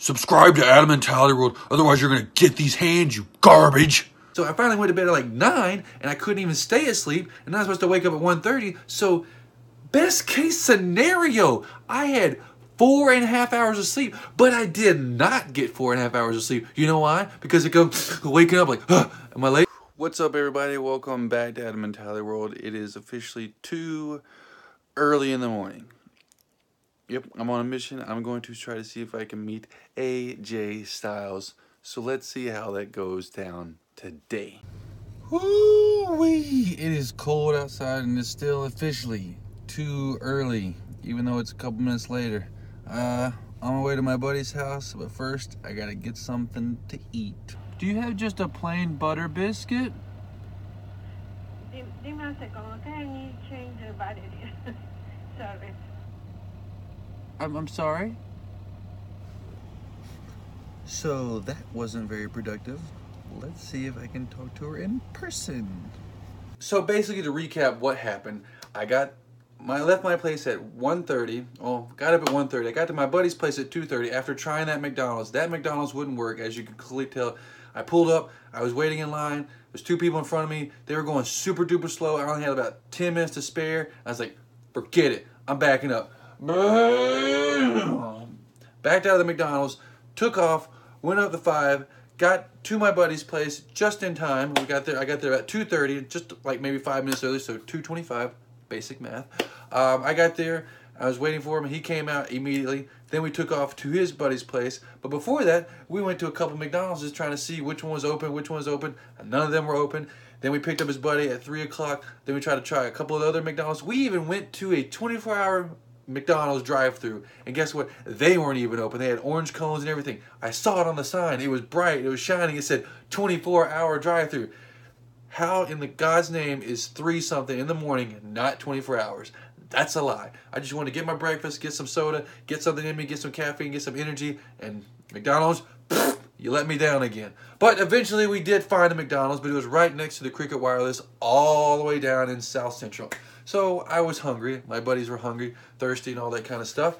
Subscribe to Adam Mentality World, otherwise you're gonna get these hands, you garbage. So I finally went to bed at like 9, and I couldn't even stay asleep, and I was supposed to wake up at 1:30. So best case scenario, I had 4.5 hours of sleep, but I did not get 4.5 hours of sleep. You know why? Because it goes waking up like, am I late? What's up, everybody? Welcome back to Adam Mentality World. It is officially too early in the morning. Yep, I'm on a mission. I'm going to try to see if I can meet AJ Styles. So let's see how that goes down today. Woo-wee! It is cold outside and it's still officially too early, even though it's a couple minutes later. On my way to my buddy's house, but first I gotta get something to eat. Do you have just a plain butter biscuit? I'm sorry? So that wasn't very productive. Let's see if I can talk to her in person. So basically, to recap what happened, I left my place at 1:30. Oh, got up at 1:30. I got to my buddy's place at 2:30 after trying that McDonald's. That McDonald's wouldn't work, as you can clearly tell. I pulled up. I was waiting in line. There's two people in front of me. They were going super duper slow. I only had about 10 minutes to spare. I was like, forget it. I'm backing up. Backed out of the McDonald's, took off, went up the 5, got to my buddy's place just in time. I got there about 2:30, just like maybe 5 minutes early, so 2:25, basic math. I got there, I was waiting for him, he came out immediately. Then we took off to his buddy's place. But before that, we went to a couple McDonald's just trying to see which one was open, and none of them were open. Then we picked up his buddy at 3 o'clock. Then we tried to try a couple of other McDonald's. We even went to a 24-hour McDonald's drive-thru, and guess what? They weren't even open. They had orange cones and everything. I saw it on the sign. It was bright. It was shining. It said 24-hour drive-thru. How in the God's name is 3-something in the morning and not 24 hours? That's a lie. I just wanted to get my breakfast, get some soda, get something in me, get some caffeine, get some energy, and McDonald's, you let me down again. But eventually we did find a McDonald's, but it was right next to the Cricket Wireless all the way down in South Central. So I was hungry. My buddies were hungry, thirsty, and all that kind of stuff.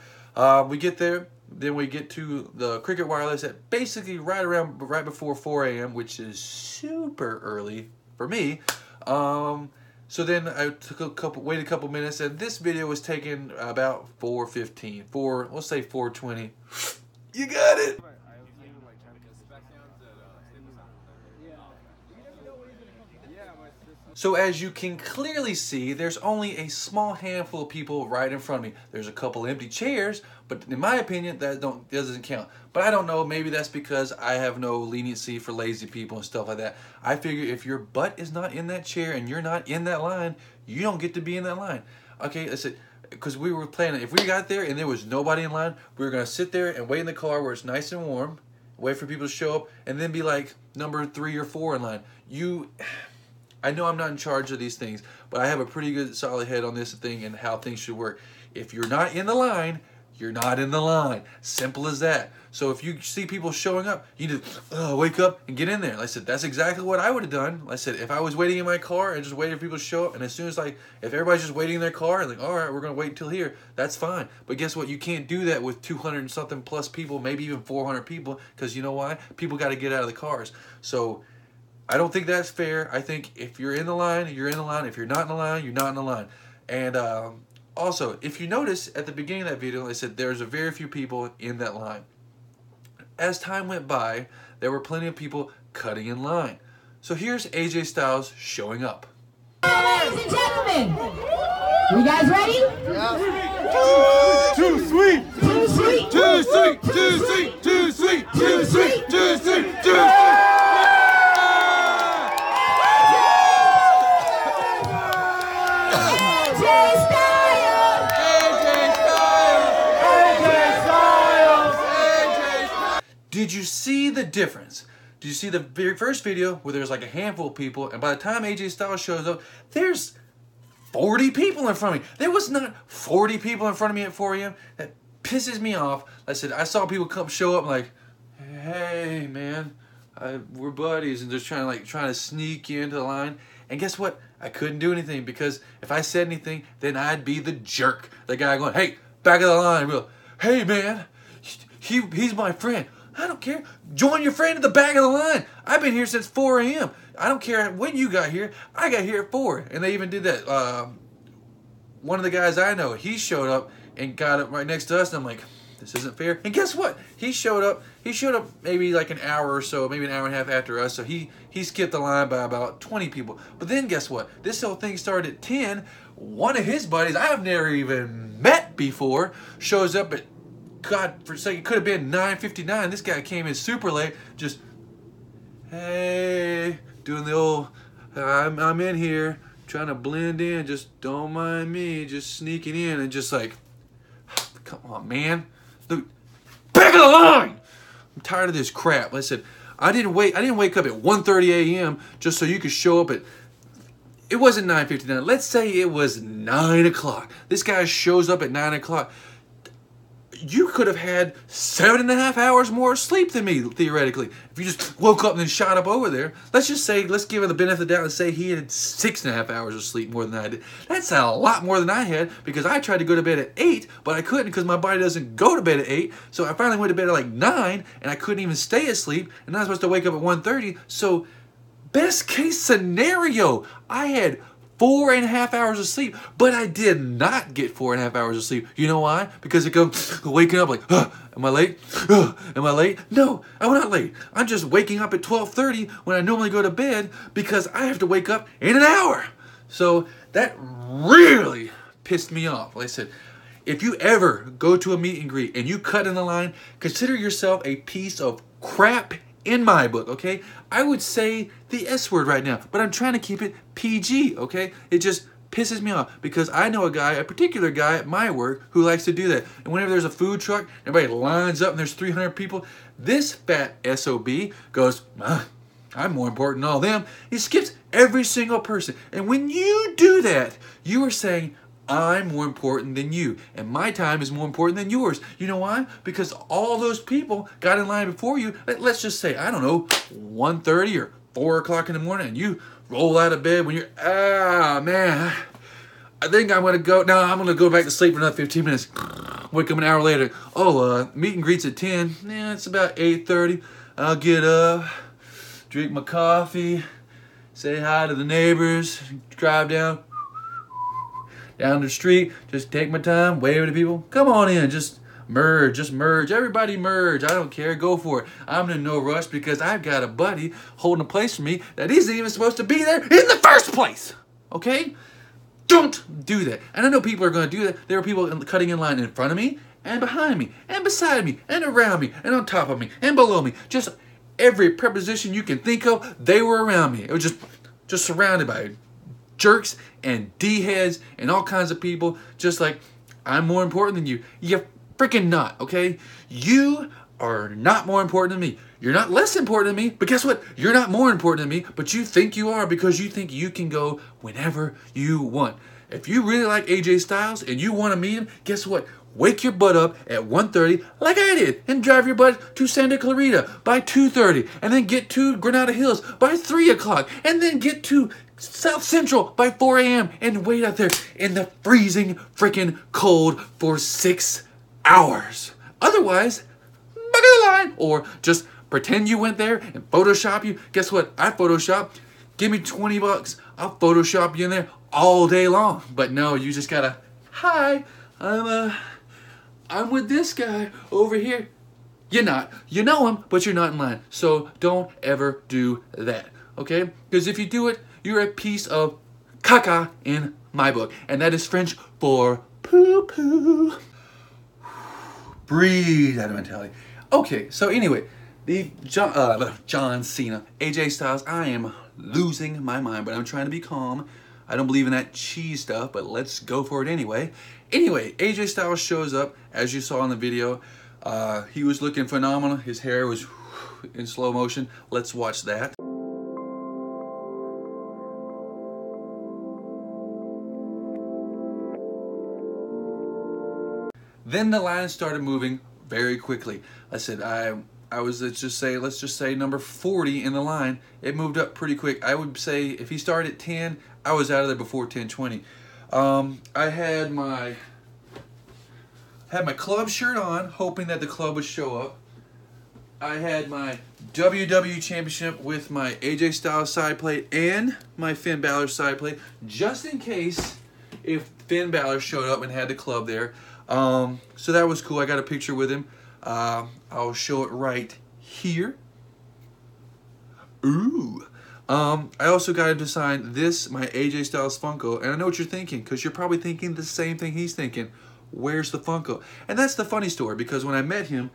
We get there. Then we get to the Cricket Wireless at basically right before 4 a.m., which is super early for me. So then I waited a couple minutes, and this video was taken about 4:15, let's say 4:20. You got it. So as you can clearly see, there's only a small handful of people right in front of me. There's a couple empty chairs, but in my opinion, that doesn't count. But I don't know, maybe that's because I have no leniency for lazy people and stuff like that. I figure if your butt is not in that chair and you're not in that line, you don't get to be in that line. Okay, I said, because we were planning, if we got there and there was nobody in line, we were going to sit there and wait in the car where it's nice and warm, wait for people to show up, and then be like number 3 or 4 in line. I know I'm not in charge of these things, but I have a pretty good solid head on this thing and how things should work. If you're not in the line, you're not in the line. Simple as that. So if you see people showing up, you need to wake up and get in there. Like I said, that's exactly what I would have done. Like I said, if I was waiting in my car and just waiting for people to show up, and as soon as if everybody's just waiting in their car, and like, all right, we're going to wait until here, that's fine. But guess what? You can't do that with 200 and something plus people, maybe even 400 people, because you know why? People got to get out of the cars. So I don't think that's fair. I think if you're in the line, you're in the line. If you're not in the line, you're not in the line. And also, if you notice at the beginning of that video, I said there's a very few people in that line. As time went by, there were plenty of people cutting in line. So here's AJ Styles showing up. Ladies and gentlemen, you guys ready? Yeah. Too sweet. Too sweet. Too sweet. Too sweet. Too sweet. Too sweet. Too sweet. Too sweet. Did you see the difference? Did you see the very first video where there's like a handful of people, and by the time AJ Styles shows up, there's 40 people in front of me. There was not 40 people in front of me at 4 a.m. That pisses me off. I said, I saw people show up like, hey man, we're buddies, and just trying to sneak you into the line. And guess what? I couldn't do anything, because if I said anything, then I'd be the jerk. The guy going, hey, back of the line. Go, hey man, he's my friend. I don't care. Join your friend at the back of the line. I've been here since 4 a.m. I don't care when you got here. I got here at 4. And they even did that. One of the guys I know, he showed up and got up right next to us. And I'm like, this isn't fair. And guess what? He showed up maybe like an hour or so, maybe an hour and a half after us. So he skipped the line by about 20 people. But then guess what? This whole thing started at 10. One of his buddies I've never even met before shows up at, God, for a second, it could have been 9:59. This guy came in super late, just, hey, doing the old, I'm in here, trying to blend in, just don't mind me, just sneaking in, and just like, come on, man, look, back of the line. I'm tired of this crap. Listen, I didn't wake up at 1:30 a.m. just so you could show up at, it wasn't 9:59. Let's say it was 9 o'clock. This guy shows up at 9 o'clock. You could have had 7.5 hours more sleep than me, theoretically. If you just woke up and then shot up over there. Let's give him the benefit of the doubt and say he had 6.5 hours of sleep more than I did. That's a lot more than I had, because I tried to go to bed at 8, but I couldn't because my body doesn't go to bed at 8. So I finally went to bed at like 9, and I couldn't even stay asleep, and I was supposed to wake up at 1:30. So best case scenario, I had 4.5 hours of sleep, but I did not get 4.5 hours of sleep. You know why? Because it goes waking up like, am I late? Am I late? No, I'm not late. I'm just waking up at 12:30 when I normally go to bed because I have to wake up in an hour. So that really pissed me off. Like I said, if you ever go to a meet and greet and you cut in the line, consider yourself a piece of crap in my book, okay? I would say the S word right now, but I'm trying to keep it PG, okay? It just pisses me off because I know a particular guy at my work who likes to do that. And whenever there's a food truck, everybody lines up and there's 300 people. This fat SOB goes, I'm more important than all them. He skips every single person. And when you do that, you are saying, I'm more important than you, and my time is more important than yours. You know why? Because all those people got in line before you. Let's just say, I don't know, 1:30 or 4 o'clock in the morning, and you roll out of bed when you're, man, I think I'm going to go, no, I'm going to go back to sleep for another 15 minutes. Wake up an hour later. Meet and greet's at 10. Yeah, it's about 8:30. I'll get up, drink my coffee, say hi to the neighbors, drive down the street, just take my time, wave to people. Come on in, just merge. Everybody merge. I don't care, go for it. I'm in no rush because I've got a buddy holding a place for me that isn't even supposed to be there in the first place. Okay? Don't do that. And I know people are going to do that. There are people cutting in line in front of me, and behind me, and beside me, and around me, and on top of me, and below me. Just every preposition you can think of, they were around me. It was just surrounded by jerks and D-heads and all kinds of people, just like, I'm more important than you. You're freaking not, okay? You are not more important than me. You're not less important than me, but guess what? You're not more important than me, but you think you are because you think you can go whenever you want. If you really like AJ Styles and you want to meet him, guess what? Wake your butt up at 1:30 like I did and drive your butt to Santa Clarita by 2:30 and then get to Granada Hills by 3 o'clock and then get to South Central by 4 a.m. and wait out there in the freezing freaking cold for 6 hours. Otherwise, back of the line, or just pretend you went there and Photoshop you. Guess what? I Photoshop. Give me $20. I'll Photoshop you in there all day long. But no, you just gotta, hi, I'm with this guy over here. You're not. You know him, but you're not in line. So don't ever do that, okay? Because if you do it, you're a piece of caca in my book. And that is French for poo-poo. Breathe out of mentality. Okay, so anyway, the John Cena, AJ Styles, I am losing my mind, but I'm trying to be calm. I don't believe in that cheese stuff, but let's go for it anyway. Anyway, AJ Styles shows up, as you saw in the video. He was looking phenomenal. His hair was in slow motion. Let's watch that. Then the line started moving very quickly. I said, I was, let's just say number 40 in the line. It moved up pretty quick. I would say if he started at 10, I was out of there before 10:20. I Had my club shirt on, hoping that the club would show up. I had my WWE Championship with my AJ Styles side plate and my Finn Balor side plate, just in case if Finn Balor showed up and had the club there. So that was cool. I got a picture with him. I'll show it right here. Ooh. I also got him to sign this, my AJ Styles Funko. And I know what you're thinking, because you're probably thinking the same thing he's thinking. Where's the Funko? And that's the funny story, because when I met him,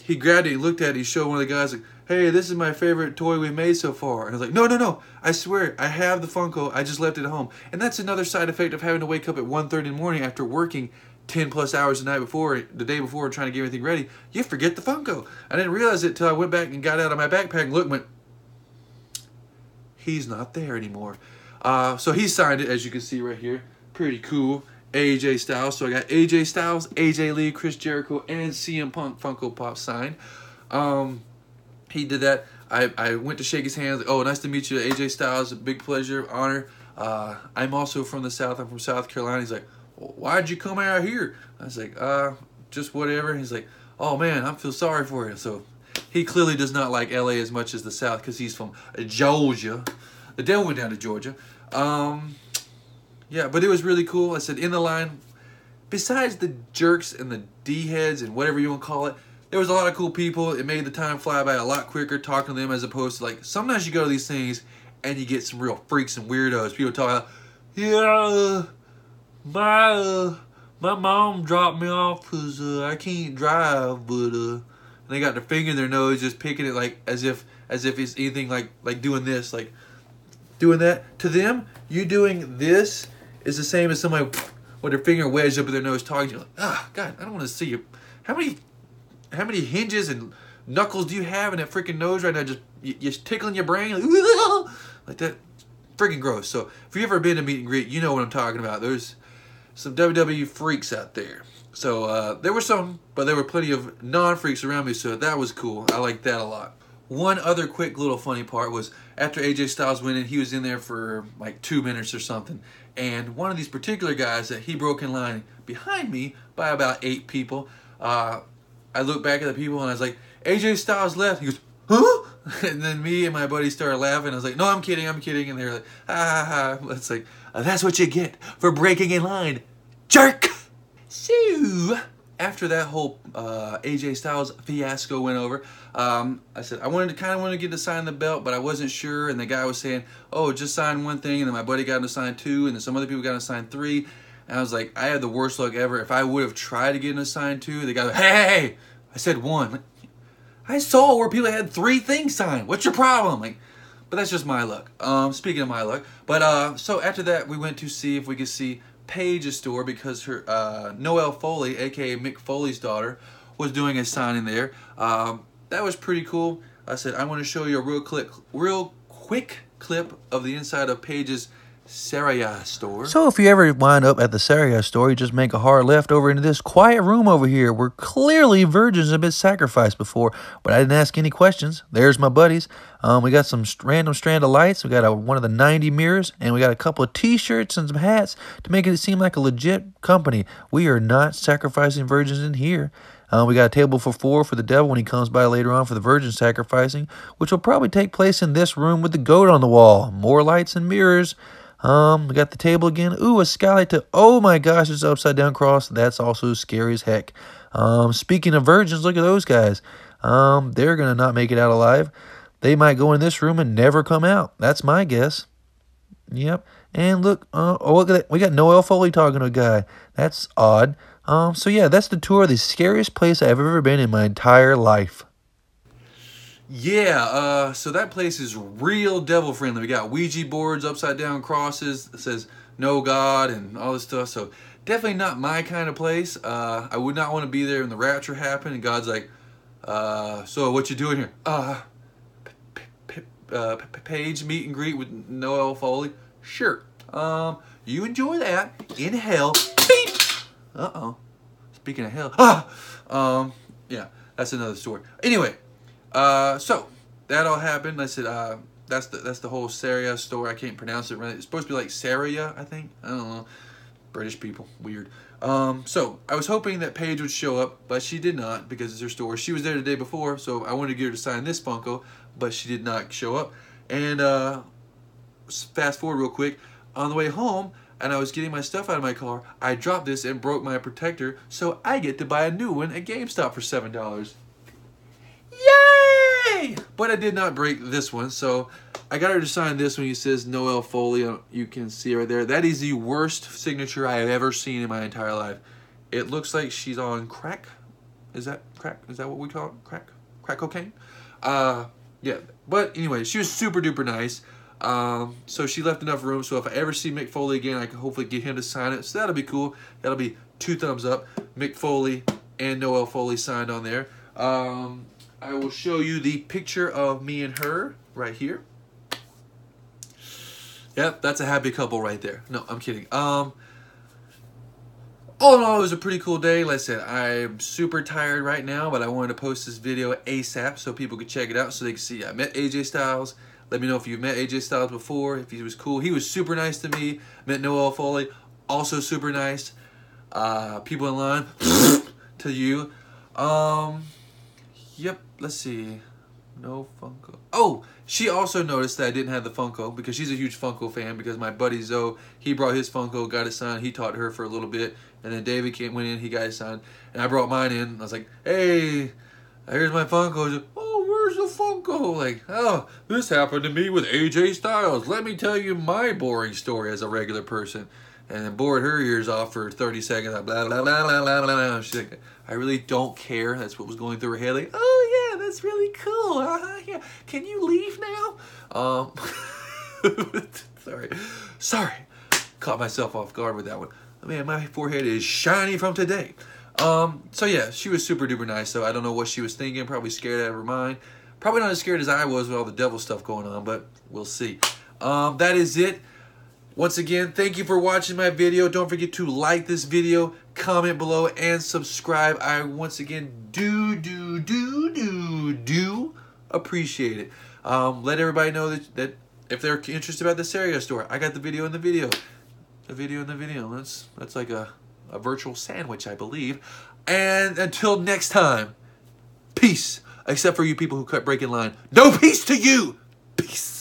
he grabbed it, he looked at it, he showed one of the guys, like, hey, this is my favorite toy we've made so far. And I was like, no, I swear, I have the Funko, I just left it at home. And that's another side effect of having to wake up at 1:30 in the morning after working 10 plus hours the day before, trying to get everything ready. You forget the Funko. I didn't realize it till I went back and got out of my backpack and looked and went, he's not there anymore. So he signed it, as you can see right here. Pretty cool. AJ Styles. So I got AJ Styles, AJ Lee, Chris Jericho, and CM Punk Funko Pop signed. He did that. I went to shake his hands. Oh, nice to meet you, AJ Styles. A big pleasure, honor. I'm also from the South. I'm from South Carolina. He's like, well, why'd you come out here? I was like, just whatever. He's like, oh man, I feel sorry for you. So he clearly does not like LA as much as the South, because he's from Georgia. The devil went down to Georgia. Yeah, but it was really cool. I said, in the line, besides the jerks and the D-heads and whatever you want to call it, there was a lot of cool people. It made the time fly by a lot quicker talking to them, as opposed to, like, sometimes you go to these things and you get some real freaks and weirdos. People talk about, yeah, my mom dropped me off because I can't drive, but and they got their finger in their nose, just picking it like as if it's anything like doing this, like doing that. To them, you doing this is the same as somebody with their finger wedged up in their nose talking to you. Like, ah, God, I don't want to see you. How many hinges and knuckles do you have in that freaking nose right now? Just you're tickling your brain like that. Freaking gross. So if you've ever been to meet and greet, you know what I'm talking about. There's some WWE freaks out there. So there were some, but there were plenty of non-freaks around me, so that was cool. I liked that a lot. One other quick little funny part was after AJ Styles went in, he was in there for like 2 minutes or something. And one of these particular guys that he broke in line behind me by about 8 people, I looked back at the people and I was like, AJ Styles left. He goes, huh? And then me and my buddy started laughing. I was like, no, I'm kidding. And they were like, ha ha ha. It's like, that's what you get for breaking in line, jerk. So after that whole AJ Styles fiasco went over, I said I wanted to get to sign the belt, but I wasn't sure. And the guy was saying, "Oh, just sign one thing," and then my buddy got him to sign 2, and then some other people got him to sign 3. And I was like, I had the worst luck ever. If I would have tried to get him to sign 2, the guy was like, hey, I said 1. I saw where people had 3 things signed. What's your problem? Like, but that's just my luck. Speaking of my luck, but so after that, we went to see if we could see Paige's store, because her Noelle Foley, aka Mick Foley's daughter, was doing a signing there. That was pretty cool. I said I want to show you a real quick clip of the inside of Paige's Saraya store. So if you ever wind up at the Saraya store, you just make a hard left over into this quiet room over here where clearly virgins have been sacrificed before, but I didn't ask any questions. There's my buddies. We got some random strand of lights. We got one of the 90 mirrors, and we got a couple of t-shirts and some hats to make it seem like a legit company. We are not sacrificing virgins in here. We got a table for 4 for the devil when he comes by later on for the virgin sacrificing, which will probably take place in this room with the goat on the wall. More lights and mirrors. We got the table again. Ooh, a skylight to, oh my gosh, it's upside down cross. That's also scary as heck. Speaking of virgins, look at those guys. They're going to not make it out alive. They might go in this room and never come out. That's my guess. Yep. And look, look at that. We got Noelle Foley talking to a guy. That's odd. So yeah, that's the tour of the scariest place I've ever been in my entire life. Yeah, so that place is real devil friendly. We got Ouija boards, upside down crosses that says no God and all this stuff. So definitely not my kind of place. I would not want to be there when the rapture happened and God's like, so what you doing here? Paige meet and greet with Noelle Foley. Sure. You enjoy that in hell. Beep. Uh-oh. Speaking of hell. Yeah, that's another story. Anyway. So that all happened. I said, that's the whole Saria store. I can't pronounce it right. It's supposed to be like Saria, I think. I don't know. British people, weird. So I was hoping that Paige would show up, but she did not because it's her store. She was there the day before, so I wanted to get her to sign this Funko, but she did not show up. And fast forward real quick, on the way home, and I was getting my stuff out of my car, I dropped this and broke my protector, so I get to buy a new one at GameStop for $7. Yay! But I did not break this one, so I got her to sign this one. He says Noelle Foley. You can see right there. That is the worst signature I have ever seen in my entire life. It looks like she's on crack. Is that crack? Is that what we call it? Crack? Crack cocaine? Yeah. But anyway, she was super duper nice. So she left enough room, so if I ever see Mick Foley again, I can hopefully get him to sign it. So that'll be cool. That'll be 2 thumbs up. Mick Foley and Noelle Foley signed on there. I will show you the picture of me and her right here. Yep, that's a happy couple right there. No, I'm kidding. All in all, it was a pretty cool day. Like I said, I'm super tired right now, but I wanted to post this video ASAP so people could check it out so they can see I met AJ Styles. Let me know if you've met AJ Styles before, if he was cool. He was super nice to me. Met Noelle Foley, also super nice. People in line, to you. Yep, let's see. No Funko. Oh, she also noticed that I didn't have the Funko because she's a huge Funko fan because my buddy Zoe, he brought his Funko, got it signed. He taught her for a little bit. And then David went in, he got it signed. And I brought mine in. I was like, hey, here's my Funko. Like, oh, where's the Funko? Like, oh, this happened to me with AJ Styles. Let me tell you my boring story as a regular person. And then bored her ears off for 30 seconds. Blah, blah, blah, blah, blah, blah. She's like, I really don't care. That's what was going through her head. Like, oh, yeah, that's really cool. Yeah. Can you leave now? Sorry. Caught myself off guard with that one. Man, my forehead is shiny from today. So, yeah, she was super duper nice. So I don't know what she was thinking. Probably scared out of her mind. Probably not as scared as I was with all the devil stuff going on, but we'll see. That is it. Once again, thank you for watching my video. Don't forget to like this video, comment below, and subscribe. I once again do appreciate it. Let everybody know that if they're interested about the Stereo Store, I got the video in the video. The video in the video. That's like a virtual sandwich, I believe. And until next time, peace. Except for you people who cut break in line. No peace to you. Peace.